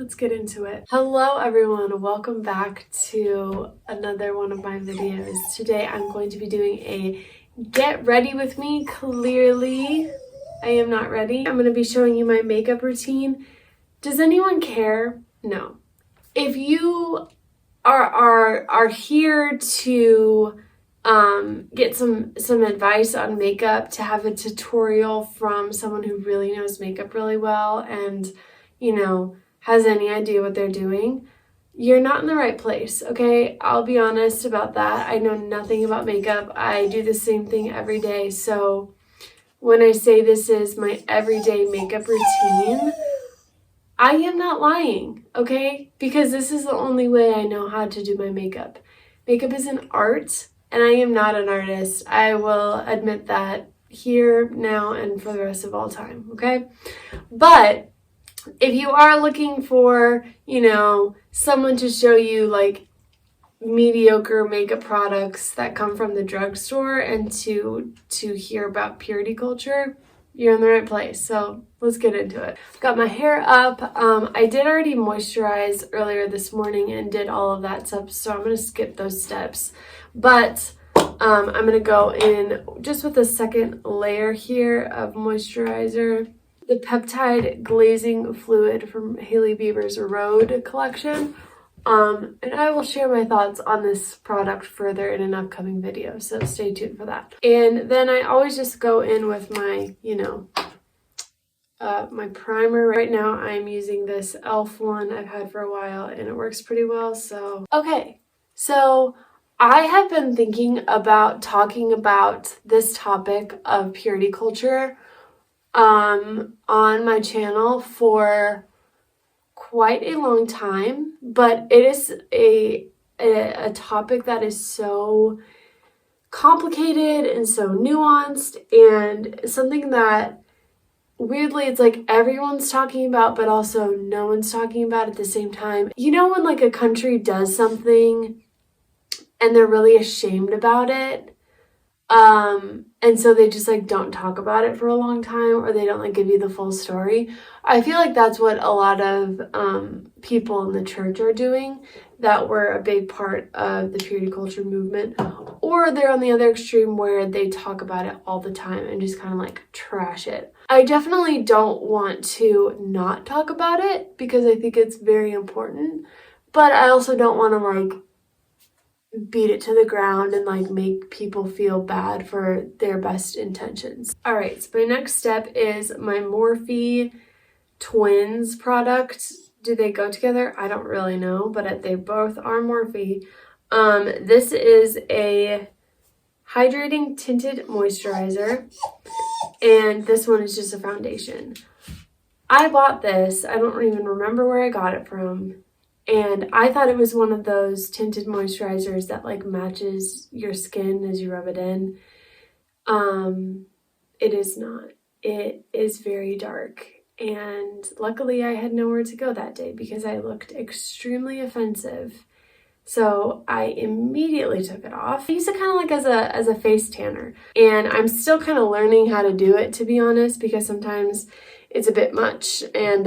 Let's get into it. Hello everyone, welcome back to another one of my videos. Today I'm going to be doing a get ready with me. Clearly, I am not ready. I'm going to be showing you my makeup routine. Does anyone care? No. If you are here to get some advice on makeup, to have a tutorial from someone who really knows makeup really well and, has any idea what they're doing, you're not in the right place, okay? I'll be honest about that. I know nothing about makeup. I do the same thing every day. So when I say this is my everyday makeup routine, I am not lying, okay? Because this is the only way I know how to do my makeup. Makeup is an art, and I am not an artist. I will admit that here, now, and for the rest of all time, okay? But if you are looking for, someone to show you like mediocre makeup products that come from the drugstore and to hear about purity culture, you're in the right place. So let's get into it. Got my hair up. I did already moisturize earlier this morning and did all of that stuff, so I'm going to skip those steps. But I'm going to go in just with a second layer here of moisturizer. The Peptide Glazing Fluid from Hailey Bieber's Rhode collection. And I will share my thoughts on this product further in an upcoming video, so stay tuned for that. And then I always just go in with my, my primer. Right now I'm using this e.l.f. one I've had for a while, and it works pretty well, so. Okay, so I have been thinking about talking about this topic of purity culture on my channel for quite a long time, but it is a topic that is so complicated and so nuanced, and something that weirdly it's like everyone's talking about but also no one's talking about at the same time. You know when like a country does something and they're really ashamed about it, and so they just like don't talk about it for a long time, or they don't like give you the full story. I feel like that's what a lot of people in the church are doing that were a big part of the purity culture movement, or they're on the other extreme where they talk about it all the time and just kind of like trash it. I definitely don't want to not talk about it because I think it's very important, but I also don't want to like beat it to the ground and like make people feel bad for their best intentions. All right, so my next step is my Morphe Twins product. Do they go together? I don't really know, but they both are Morphe. This is a hydrating tinted moisturizer, and this one is just a foundation. I bought this. I don't even remember where I got it from. And I thought it was one of those tinted moisturizers that like matches your skin as you rub it in. It is not. It is very dark. And luckily I had nowhere to go that day because I looked extremely offensive. So I immediately took it off. I use it kind of like as a face tanner. And I'm still kind of learning how to do it, to be honest, because sometimes it's a bit much. And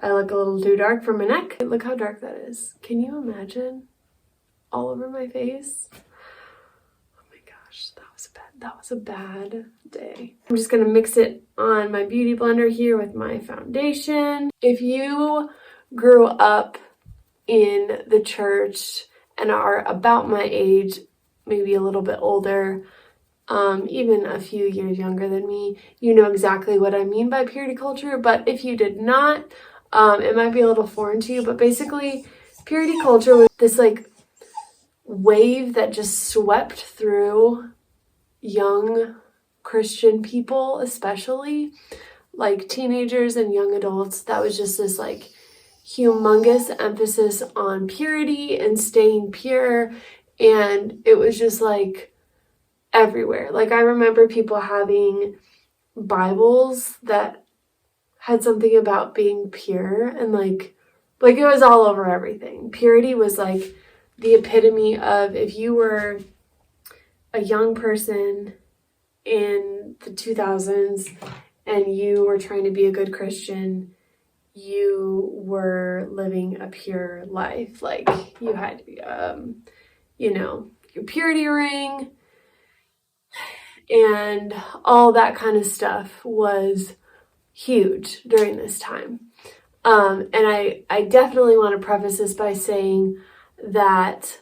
I look a little too dark for my neck. Look how dark that is. Can you imagine? All over my face. Oh my gosh, that was a bad day. I'm just gonna mix it on my beauty blender here with my foundation. If you grew up in the church and are about my age, maybe a little bit older, even a few years younger than me, you know exactly what I mean by purity culture. But if you did not, it might be a little foreign to you, but basically purity culture was this like wave that just swept through young Christian people, especially like teenagers and young adults. That was just this like humongous emphasis on purity and staying pure, and it was just like everywhere. Like I remember people having Bibles that had something about being pure, and like it was all over everything. Purity was like the epitome of, if you were a young person in the 2000s and you were trying to be a good Christian, you were living a pure life. Like you had, your purity ring and all that kind of stuff was huge during this time. And I definitely want to preface this by saying that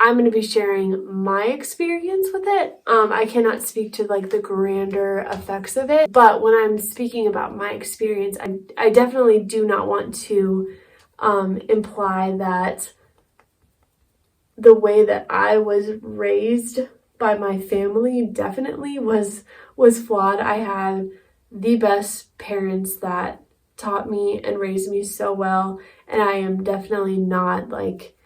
I'm going to be sharing my experience with it. I cannot speak to like the grander effects of it, but when I'm speaking about my experience, I definitely do not want to imply that the way that I was raised by my family definitely was flawed. I had the best parents that taught me and raised me so well, and I am definitely not like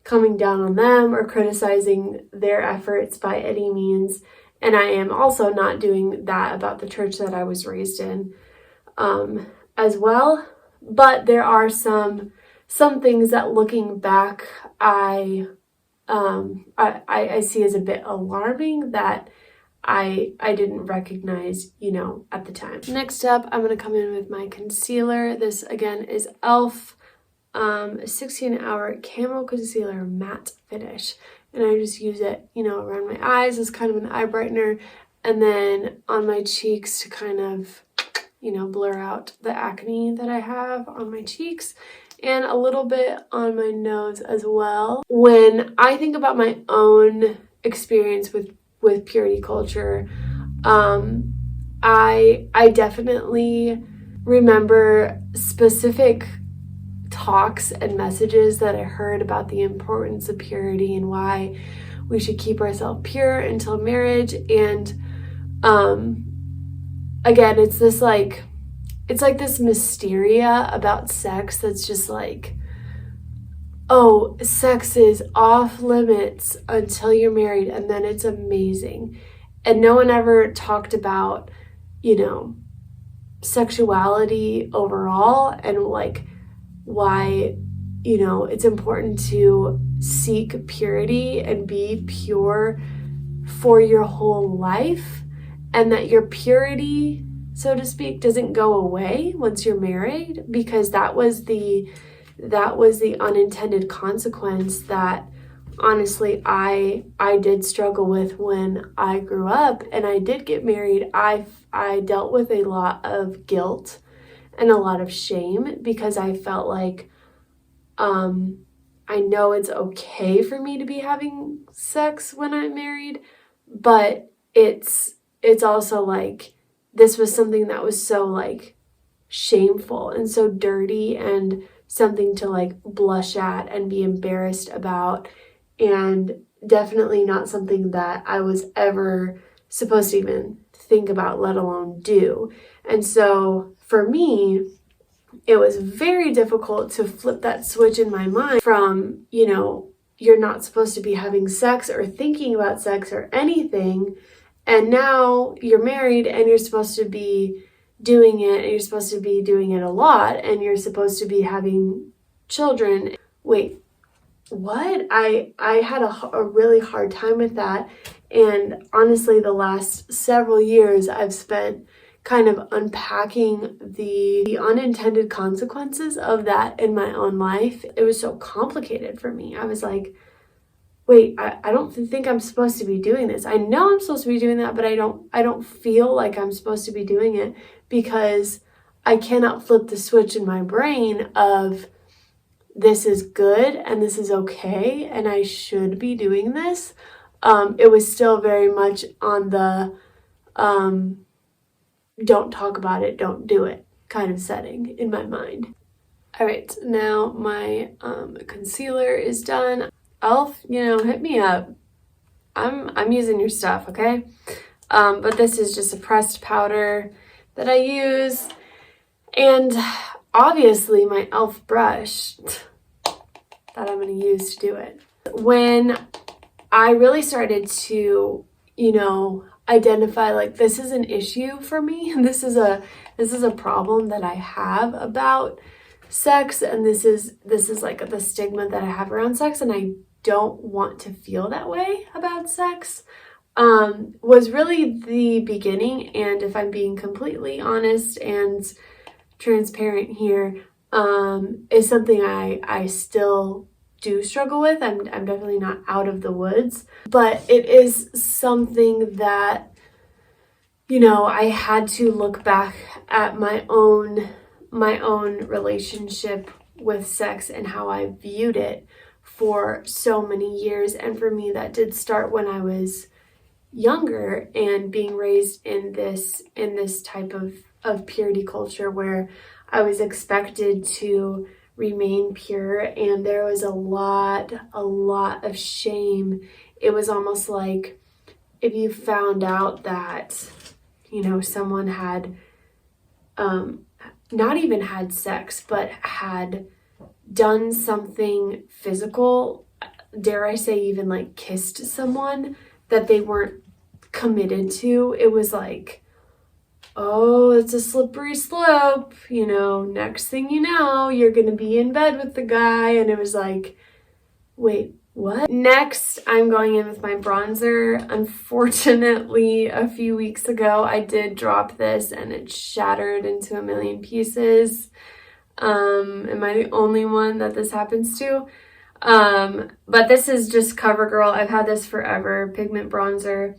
coming down on them or criticizing their efforts by any means. And I am also not doing that about the church that I was raised in as well. But there are some things that looking back, I see as a bit alarming that I didn't recognize, at the time. Next up, I'm going to come in with my concealer. This again is e.l.f. 16-hour Camo Concealer Matte Finish. And I just use it, around my eyes as kind of an eye brightener. And then on my cheeks to kind of, blur out the acne that I have on my cheeks. And a little bit on my nose as well. When I think about my own experience with purity culture, I definitely remember specific talks and messages that I heard about the importance of purity and why we should keep ourselves pure until marriage. And again, it's this like this mysteria about sex that's just like, oh, sex is off limits until you're married and then it's amazing. And no one ever talked about, sexuality overall and like why, it's important to seek purity and be pure for your whole life, and that your purity, so to speak, doesn't go away once you're married, because that was the unintended consequence that honestly I did struggle with when I grew up and I did get married. I dealt with a lot of guilt and a lot of shame because I felt like I know it's okay for me to be having sex when I'm married, but it's also like this was something that was so like shameful and so dirty and something to like blush at and be embarrassed about, and definitely not something that I was ever supposed to even think about, let alone do. And so for me, it was very difficult to flip that switch in my mind from, you're not supposed to be having sex or thinking about sex or anything, and now you're married and you're supposed to be doing it, and you're supposed to be doing it a lot, and you're supposed to be having children. Wait, what? I had a really hard time with that. And honestly, the last several years I've spent kind of unpacking the unintended consequences of that in my own life. It was so complicated for me. I was like, wait, I don't think I'm supposed to be doing this. I know I'm supposed to be doing that, but I don't feel like I'm supposed to be doing it, because I cannot flip the switch in my brain of this is good and this is okay and I should be doing this. It was still very much on the don't talk about it, don't do it kind of setting in my mind. All right, now my concealer is done. e.l.f., hit me up. I'm using your stuff, okay? But this is just a pressed powder that I use, and obviously my e.l.f. brush that I'm going to use to do it. When I really started to, identify like this is an issue for me, this is a problem that I have about sex, and this is like the stigma that I have around sex, and I don't want to feel that way about sex, was really the beginning. And if I'm being completely honest and transparent here, is something I still do struggle with. I'm definitely not out of the woods, but it is something that, I had to look back at my own relationship with sex and how I viewed it for so many years. And for me, that did start when I was younger and being raised in this type of purity culture where I was expected to remain pure, and there was a lot of shame. It was almost like if you found out that, someone had not even had sex, but had done something physical, dare I say even like kissed someone that they weren't committed to, it was like, oh, it's a slippery slope, next thing you know, you're gonna be in bed with the guy. And it was like, wait, what? Next, I'm going in with my bronzer. Unfortunately, a few weeks ago, I did drop this and it shattered into a million pieces. Am I the only one that this happens to? But this is just CoverGirl. I've had this forever, pigment bronzer.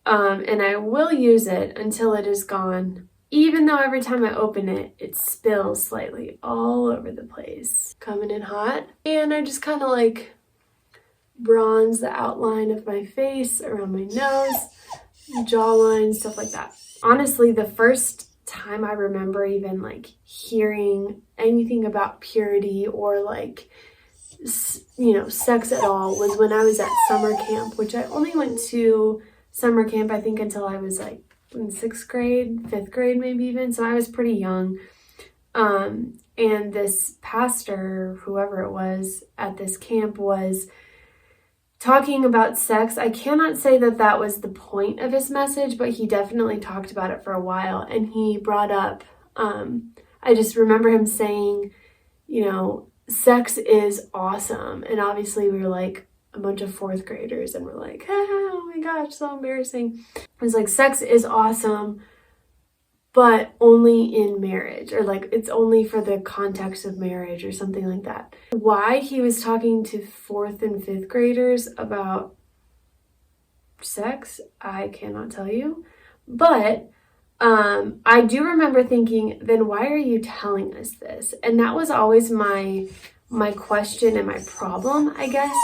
And I will use it until it is gone, even though every time I open it, it spills slightly all over the place. Coming in hot. And I just kind of like bronze the outline of my face, around my nose, jawline, stuff like that. Honestly, the first time I remember even like hearing anything about purity or like, sex at all was when I was at summer camp, which I only went to summer camp, I think, until I was like in 6th grade, 5th grade, maybe even. So I was pretty young. And this pastor, whoever it was at this camp, was talking about sex. I cannot say that that was the point of his message, but he definitely talked about it for a while. And he brought up, I just remember him saying, sex is awesome. And obviously we were like a bunch of 4th graders and we're like, oh my gosh, so embarrassing. It was like, sex is awesome, but only in marriage, or like it's only for the context of marriage or something like that. Why he was talking to 4th and 5th graders about sex, I cannot tell you. But I do remember thinking, then why are you telling us this? And that was always my question and my problem, I guess,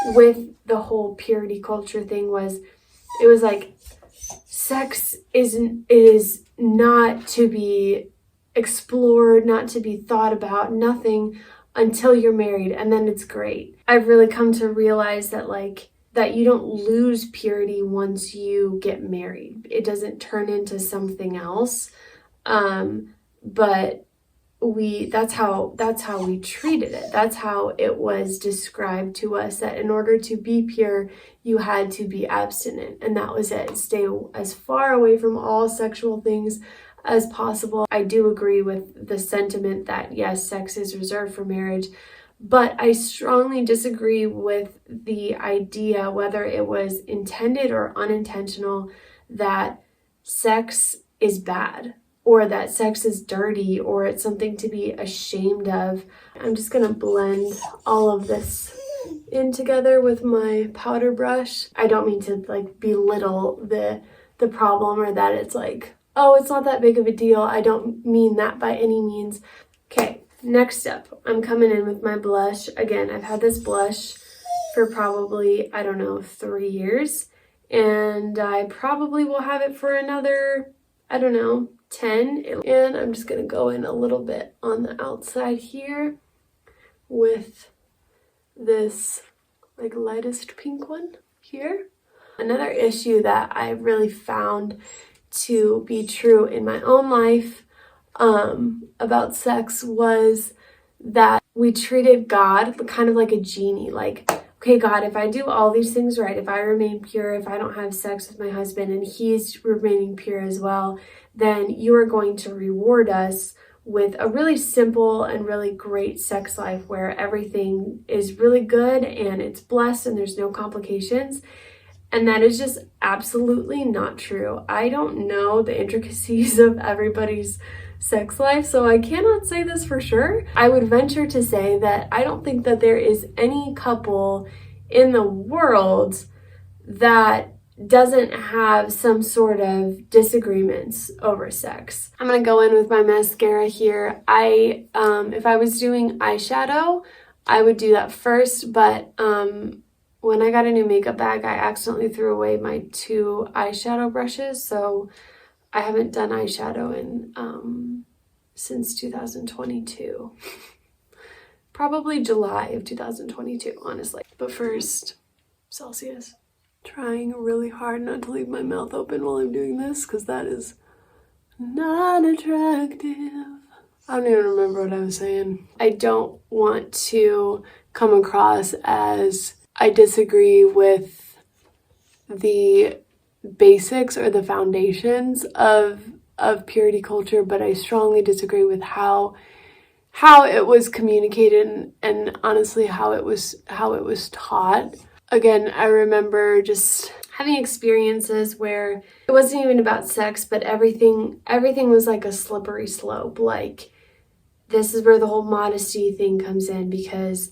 with the whole purity culture thing. Was it was like, sex is not to be explored, not to be thought about, nothing until you're married, and then it's great. I've really come to realize that that you don't lose purity once you get married. It doesn't turn into something else. But that's how we treated it. That's how it was described to us, that in order to be pure, you had to be abstinent, and that was it. Stay as far away from all sexual things as possible. I do agree with the sentiment that yes, sex is reserved for marriage, but I strongly disagree with the idea, whether it was intended or unintentional, that sex is bad, or that sex is dirty, or it's something to be ashamed of. I'm just gonna blend all of this in together with my powder brush. I don't mean to belittle the problem, or that it's like, oh, it's not that big of a deal. I don't mean that by any means. Okay, next up, I'm coming in with my blush. Again, I've had this blush for probably, 3 years, and I probably will have it for another, 10. And I'm just gonna go in a little bit on the outside here with this lightest pink one here. Another issue that I've really found to be true in my own life about sex was that we treated God kind of like a genie. Like, okay, God, if I do all these things right, if I remain pure, if I don't have sex with my husband and he's remaining pure as well, then you are going to reward us with a really simple and really great sex life where everything is really good and it's blessed and there's no complications. And that is just absolutely not true. I don't know the intricacies of everybody's sex life, so I cannot say this for sure. I would venture to say that I don't think that there is any couple in the world that doesn't have some sort of disagreements over sex. I'm gonna go in with my mascara here. If I was doing eyeshadow, I would do that first, but when I got a new makeup bag, I accidentally threw away my 2 eyeshadow brushes, so I haven't done eyeshadow in since 2022. Probably July of 2022, honestly. But first, Celsius. Trying really hard not to leave my mouth open while I'm doing this, because that is not attractive. I don't even remember what I was saying. I don't want to come across as I disagree with the basics or the foundations of purity culture, but I strongly disagree with how it was communicated and honestly how it was taught. Again, I remember just having experiences where it wasn't even about sex, but everything was like a slippery slope. Like, this is where the whole modesty thing comes in, because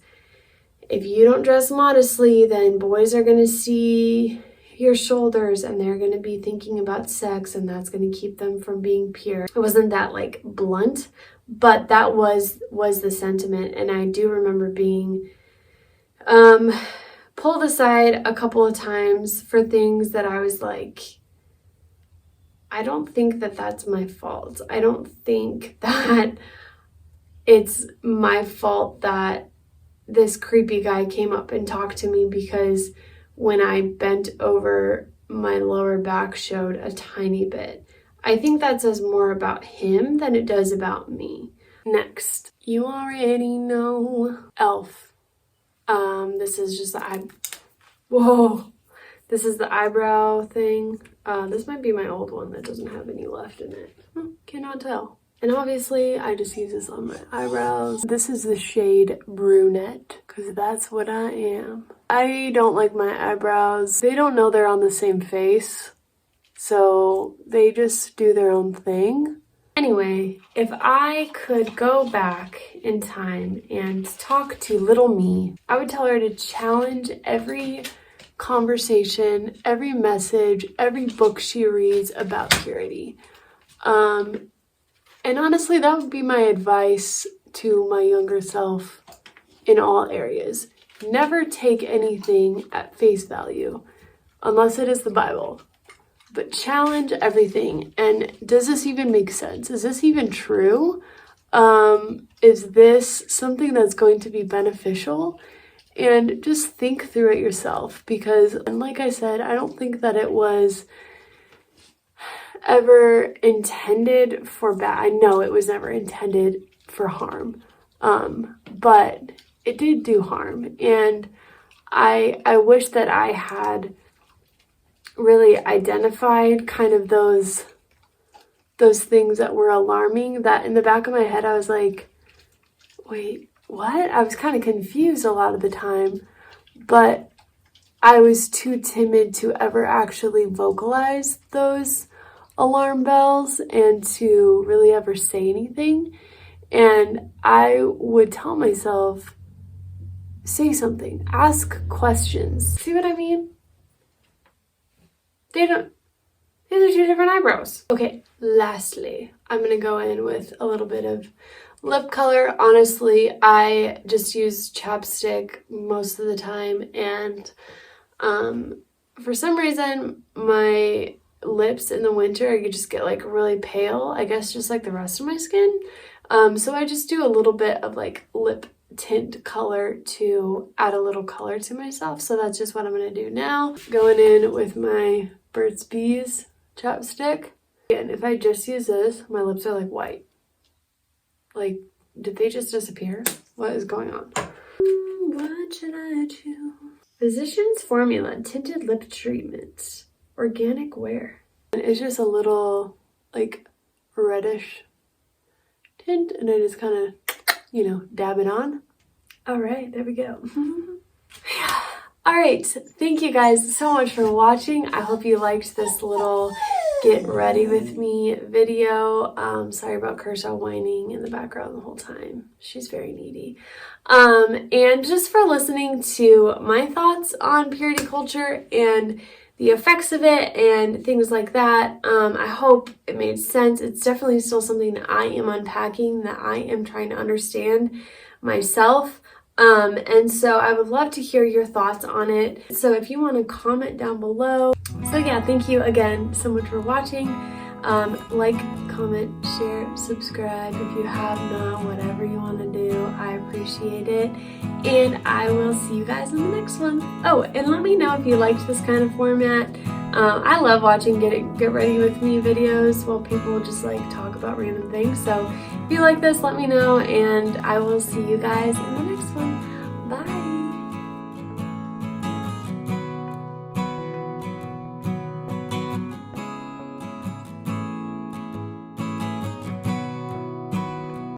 if you don't dress modestly, then boys are going to see your shoulders and they're going to be thinking about sex, and that's going to keep them from being pure. It wasn't that like blunt, but that was the sentiment. And I do remember being pulled aside a couple of times for things that I was like, I don't think that that's my fault. I don't think that it's my fault that this creepy guy came up and talked to me, because when I bent over, my lower back showed a tiny bit. I think that says more about him than it does about me. Next, you already know Elf. This is just this is the eyebrow thing. This might be my old one that doesn't have any left in it. Cannot tell. And obviously, I just use this on my eyebrows. This is the shade Brunette, because that's what I am. I don't like my eyebrows. They don't know they're on the same face, so they just do their own thing. Anyway, if I could go back in time and talk to little me, I would tell her to challenge every conversation, every message, every book she reads about purity. And honestly, that would be my advice to my younger self in all areas. Never take anything at face value, unless it is the Bible. But challenge everything. And does this even make sense? Is this even true? Is this something that's going to be beneficial? And just think through it yourself, because, and like I said, I don't think that it was ever intended for bad. I know it was never intended for harm, but it did do harm. And I wish that I had really identified kind of those things that were alarming, that in the back of my head I was like, wait, what? I was kind of confused a lot of the time, but I was too timid to ever actually vocalize those alarm bells and to really ever say anything. And I would tell myself, say something, ask questions. See what I mean? These are 2 different eyebrows. Okay, lastly, I'm gonna go in with a little bit of lip color. Honestly, I just use chapstick most of the time, and for some reason, my lips in the winter, I could just get like really pale, I guess just like the rest of my skin. So I just do a little bit of like lip tint color to add a little color to myself. So that's just what I'm gonna do now. Going in with my Burt's Bees chapstick. And if I just use this, my lips are like white. Like, did they just disappear? What is going on? What should I do? Physicians Formula Tinted Lip Treatment. Organic wear. And it's just a little like reddish tint, and I just kind of, dab it on. All right, there we go. Alright, thank you guys so much for watching. I hope you liked this little get ready with me video. Sorry about Kershaw whining in the background the whole time. She's very needy. And just for listening to my thoughts on purity culture and the effects of it and things like that. I hope it made sense. It's definitely still something that I am unpacking, that I am trying to understand myself. And so I would love to hear your thoughts on it. So if you want to comment down below. So yeah, thank you again so much for watching. Like, comment, share, subscribe if you have not, whatever you want to do. I appreciate it. And I will see you guys in the next one. Oh, and let me know if you liked this kind of format. I love watching get ready with me videos while people just like talk about random things. So if you like this, let me know, and I will see you guys in the next one.